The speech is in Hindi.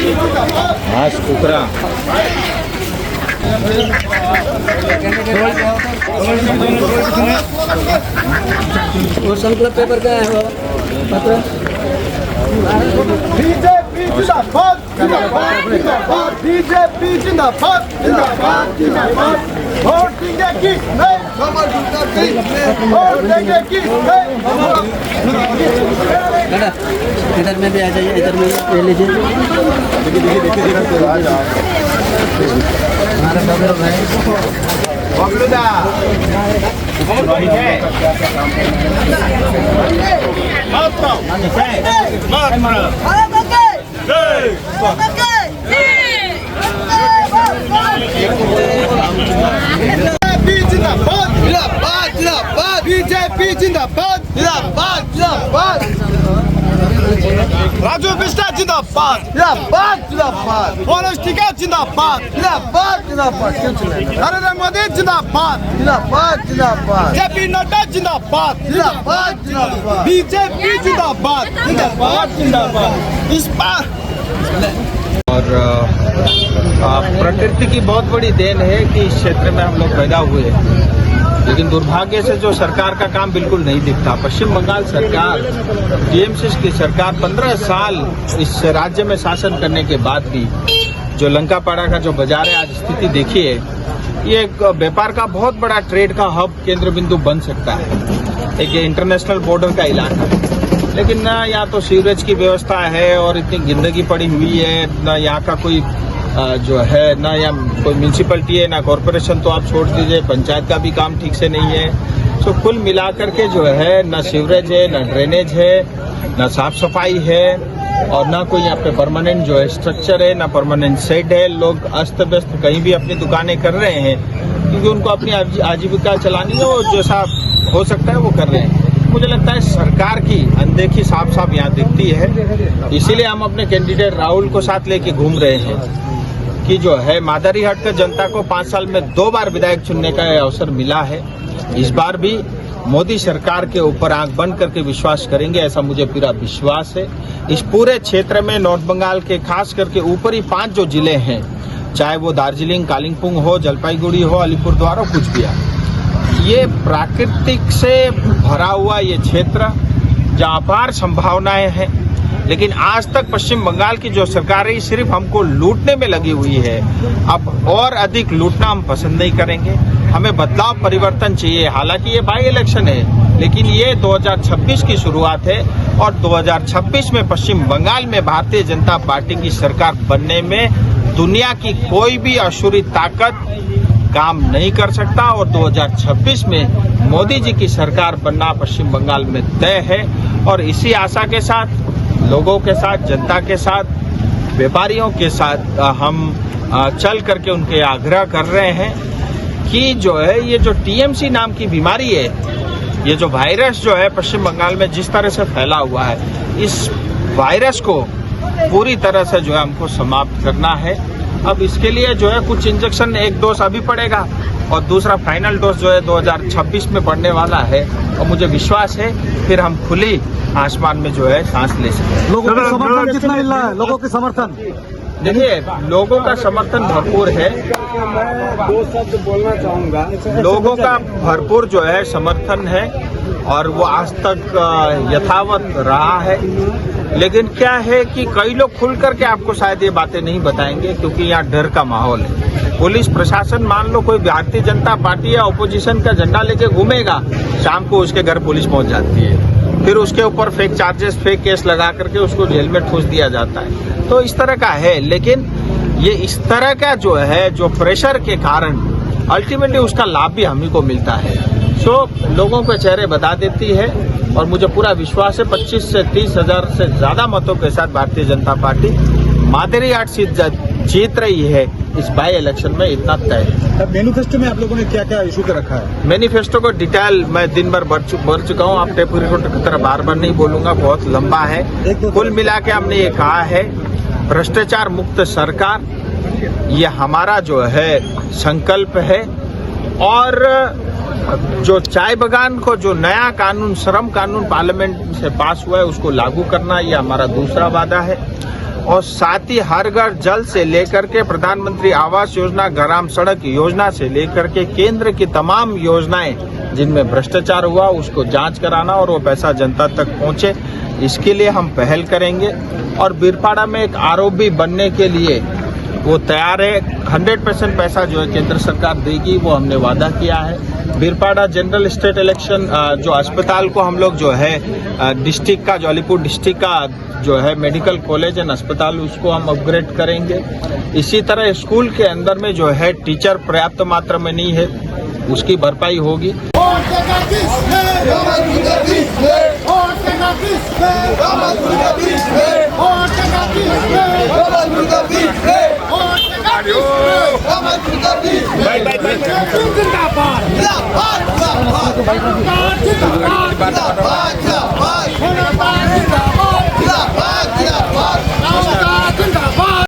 हाँ कुकरा वो संकल्प पेपर का है वो पत्र बीजेपी जिंदाबाद जिंदाबाद जिंदाबाद बीजेपी जिंदाबाद जिंदाबाद जिंदाबाद वोट देंगे कि नहीं वोट देंगे कि नहीं। इधर में भी आ जाइए, इधर में ले लीजिए। हमारा बगल भाई बीजेपी जिंदाबाद जिंदाबाद जिंदाबाद राजू बिस्टा जिंदाबाद जिंदाबाद जिंदाबाद मनोज टिका जिंदाबाद जिंदाबाद जिंदाबाद नरेंद्र मोदी जिंदाबाद जिंदाबाद जिंदाबाद जेपी नड्डा जिंदाबाद जिंदाबाद जिंदाबाद बीजेपी जिंदाबाद जिंदाबाद जिंदाबाद इस बार और प्रकृति की बहुत बड़ी देन है कि इस क्षेत्र में हम लोग पैदा हुए हैं, लेकिन दुर्भाग्य से जो सरकार का काम बिल्कुल नहीं दिखता। पश्चिम बंगाल सरकार, टीएमसी की सरकार 15 साल इस राज्य में शासन करने के बाद भी जो लंकापाड़ा का जो बाजार है, आज स्थिति देखिए, ये एक व्यापार का बहुत बड़ा ट्रेड का हब केंद्र बिंदु बन सकता है, एक इंटरनेशनल बॉर्डर का इलाका। लेकिन ना यहाँ तो सीवरेज की व्यवस्था है और इतनी गंदगी पड़ी हुई है, ना यहाँ का कोई जो है ना यहाँ कोई म्यूनसिपलिटी है ना कॉरपोरेशन, तो आप छोड़ दीजिए, पंचायत का भी काम ठीक से नहीं है। तो कुल मिलाकर के जो है ना सीवरेज है, ना ड्रेनेज है, ना साफ सफाई है और ना कोई यहाँ पे परमानेंट जो है स्ट्रक्चर है, ना परमानेंट शेड है। लोग अस्त व्यस्त कहीं भी अपनी दुकानें कर रहे हैं क्योंकि उनको अपनी आजीविका चलानी है और जैसा हो सकता है वो कर रहे हैं। मुझे लगता है सरकार की अनदेखी साफ साफ यहाँ दिखती है, इसीलिए हम अपने कैंडिडेट राहुल को साथ लेके घूम रहे हैं कि जो है मादारीहाट का जनता को 5 साल में 2 बार विधायक चुनने का अवसर मिला है। इस बार भी मोदी सरकार के ऊपर आंख बंद करके विश्वास करेंगे, ऐसा मुझे पूरा विश्वास है। इस पूरे क्षेत्र में नॉर्थ बंगाल के खास करके ऊपरी 5 जो जिले हैं, चाहे वो दार्जिलिंग, कालिम्पोंग हो, जलपाईगुड़ी हो, अलीपुरद्वार हो, कुचबिहार, ये प्राकृतिक से भरा हुआ ये क्षेत्र जहाँ अपार संभावनाएं हैं, लेकिन आज तक पश्चिम बंगाल की जो सरकार है सिर्फ हमको लूटने में लगी हुई है। अब और अधिक लूटना हम पसंद नहीं करेंगे, हमें बदलाव परिवर्तन चाहिए। हालांकि ये बाई इलेक्शन है, लेकिन ये 2026 की शुरुआत है और 2026 में पश्चिम बंगाल में भारतीय जनता पार्टी की सरकार बनने में दुनिया की कोई भी अशुरी ताकत काम नहीं कर सकता और 2026 में मोदी जी की सरकार बनना पश्चिम बंगाल में तय है। और इसी आशा के साथ, लोगों के साथ, जनता के साथ, व्यापारियों के साथ हम चल करके उनके आग्रह कर रहे हैं कि जो है ये जो टीएमसी नाम की बीमारी है, ये जो वायरस जो है पश्चिम बंगाल में जिस तरह से फैला हुआ है, इस वायरस को पूरी तरह से जो है हमको समाप्त करना है। अब इसके लिए जो है कुछ इंजेक्शन, एक डोज अभी पड़ेगा और दूसरा फाइनल डोज जो है 2026 में पड़ने वाला है और मुझे विश्वास है फिर हम खुली आसमान में जो है सांस ले सकें। लोगों का समर्थन कितना मिल रहा है? लोगों के समर्थन देखिए, लोगों का समर्थन भरपूर है। मैं 2 शब्द बोलना चाहूँगा। लोगों का भरपूर जो है समर्थन है और वो आज तक यथावत रहा है। लेकिन क्या है कि कई लोग खुल करके आपको शायद ये बातें नहीं बताएंगे क्योंकि यहाँ डर का माहौल है। पुलिस प्रशासन, मान लो कोई भारतीय जनता पार्टी या ऑपोजिशन का झंडा लेके घूमेगा, शाम को उसके घर पुलिस पहुंच जाती है, फिर उसके ऊपर फेक चार्जेस, फेक केस लगा करके उसको जेल में ठूस दिया जाता है। तो इस तरह का है, लेकिन ये इस तरह का जो है जो प्रेशर के कारण अल्टीमेटली उसका लाभ भी हम ही को मिलता है। लोगों के चेहरे बता देती है और मुझे पूरा विश्वास है 25 से 30 हजार से ज्यादा मतों के साथ भारतीय जनता पार्टी मादारीहाट सीट जीत रही है इस बाई इलेक्शन में, इतना तय है। मैनिफेस्टो में आप लोगों ने क्या क्या इशू कर रखा है? मैनिफेस्टो को डिटेल मैं दिन भर भर चुका हूँ, आप टेप रिपोर्ट की तरह बार बार नहीं बोलूंगा, बहुत लंबा है। कुल मिला के हमने ये कहा है, भ्रष्टाचार मुक्त सरकार ये हमारा जो है संकल्प है। और जो चाय बगान को जो नया कानून, श्रम कानून पार्लियामेंट से पास हुआ है उसको लागू करना, ये हमारा दूसरा वादा है। और साथ ही हर घर जल से लेकर के प्रधानमंत्री आवास योजना, ग्राम सड़क योजना से लेकर के केंद्र की तमाम योजनाएं जिनमें भ्रष्टाचार हुआ उसको जांच कराना और वो पैसा जनता तक पहुंचे, इसके लिए हम पहल करेंगे। और बीरपाड़ा में एक आरओबी बनने के लिए वो तैयार है। 100% पैसा जो है केंद्र सरकार देगी, वो हमने वादा किया है। बीरपाड़ा जनरल स्टेट इलेक्शन जो अस्पताल को हम लोग जो है डिस्ट्रिक्ट का, जौलीपुर डिस्ट्रिक्ट का जो है मेडिकल कॉलेज एंड अस्पताल, उसको हम अपग्रेड करेंगे। इसी तरह स्कूल के अंदर में जो है टीचर पर्याप्त मात्रा में नहीं है, उसकी भरपाई होगी। जिंदाबाद